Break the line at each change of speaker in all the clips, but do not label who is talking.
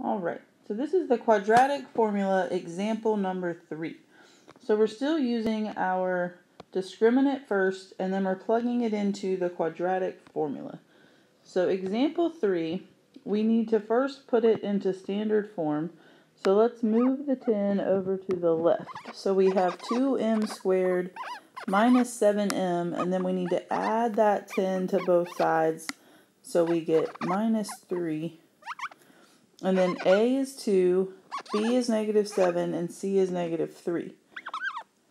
Alright, so this is the quadratic formula example number 3. So we're still using our discriminant first, and then we're plugging it into the quadratic formula. So example 3, we need to first put it into standard form. So let's move the 10 over to the left. So we have 2m squared minus 7m, and then we need to add that 10 to both sides. So we get minus 3. And then a is 2, b is negative 7, and c is negative 3.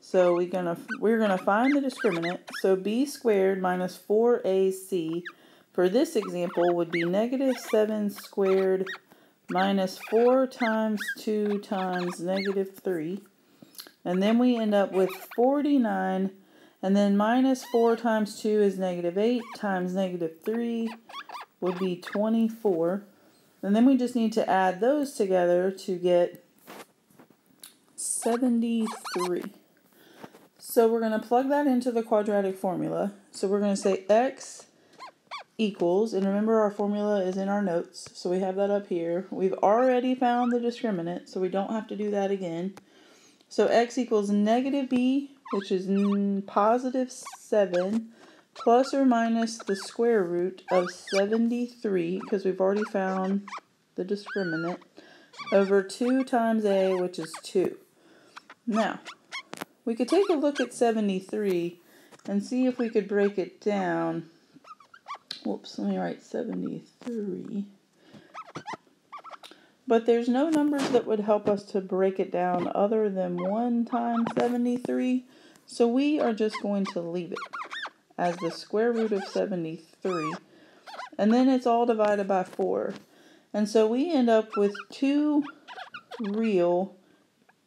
So we're gonna find the discriminant. So b squared minus 4ac for this example would be negative 7 squared minus 4 times 2 times negative 3. And then we end up with 49, and then minus 4 times 2 is negative 8 times negative 3 would be 24. And then we just need to add those together to get 73. So we're going to plug that into the quadratic formula. So we're going to say x equals, and remember our formula is in our notes, so we have that up here. We've already found the discriminant, so we don't have to do that again. So x equals negative b, which is positive 7, plus or minus the square root of 73, because we've already found the discriminant, over 2 times a, which is 2. Now, we could take a look at 73 and see if we could break it down. Whoops, let me write 73. But there's no numbers that would help us to break it down other than 1 times 73. So we are just going to leave it as the square root of 73. And then it's all divided by 4. And so we end up with 2 real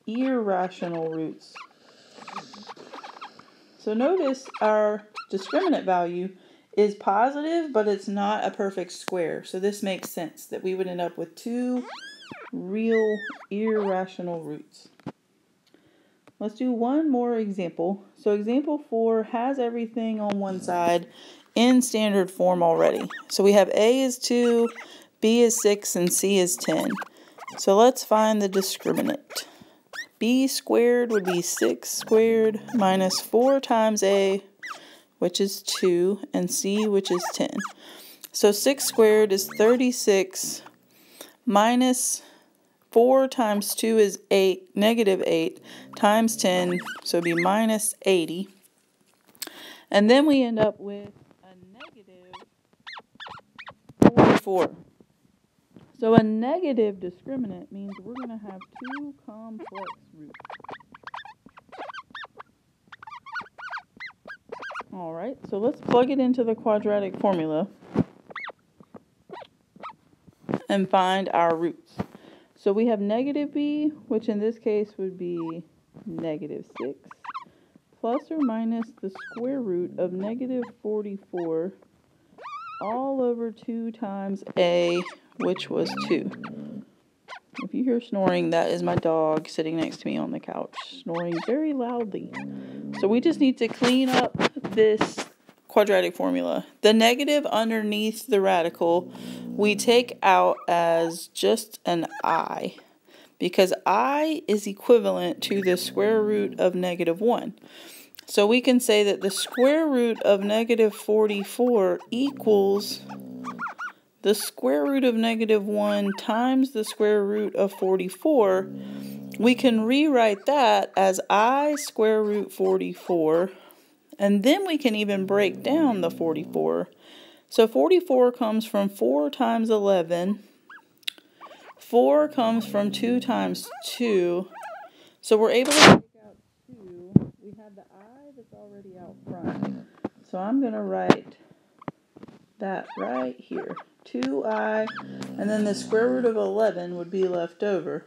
irrational roots. So notice our discriminant value is positive, but it's not a perfect square. So this makes sense that we would end up with 2 real irrational roots. Let's do one more example. So example 4 has everything on one side in standard form already. So we have a is 2, b is 6, and c is 10. So let's find the discriminant. B squared would be 6 squared minus 4 times a, which is 2, and c, which is 10. So 6 squared is 36 minus 4 times 2 is 8, negative 8, times 10, so it'd be minus 80. And then we end up with a negative 44. So a negative discriminant means we're going to have 2 complex roots. Alright, so let's plug it into the quadratic formula and find our roots. So we have negative b, which in this case would be negative 6, plus or minus the square root of negative 44, all over 2 times a, which was 2. If you hear snoring, that is my dog sitting next to me on the couch, snoring very loudly. So we just need to clean up this quadratic formula. The negative underneath the radical we take out as just an I, because I is equivalent to the square root of negative 1. So we can say that the square root of negative 44 equals the square root of negative 1 times the square root of 44. We can rewrite that as I square root 44, and then we can even break down the 44. So 44 comes from 4 times 11. 4 comes from 2 times 2. So we're able to take out 2. We have the I that's already out front. So I'm going to write that right here. 2i, and then the square root of 11 would be left over.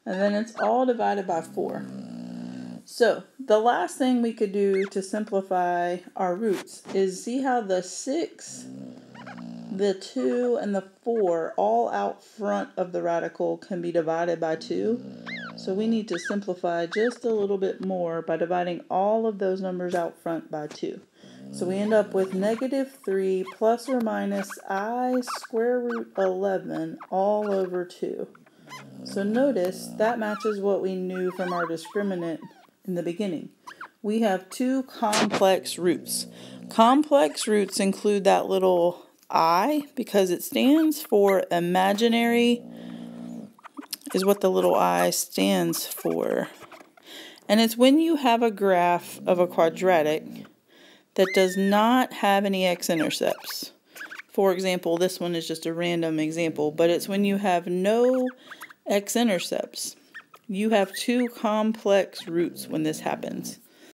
And then it's all divided by 4. So the last thing we could do to simplify our roots is see how the 6, the 2, and the 4 all out front of the radical can be divided by 2. So we need to simplify just a little bit more by dividing all of those numbers out front by 2. So we end up with negative 3 plus or minus I square root 11 all over 2. So notice that matches what we knew from our discriminant in the beginning. We have two complex roots. Complex roots include that little I because it stands for imaginary, is what the little I stands for. And it's when you have a graph of a quadratic that does not have any x-intercepts. For example, this one is just a random example, but it's when you have no x-intercepts. You have two complex roots when this happens.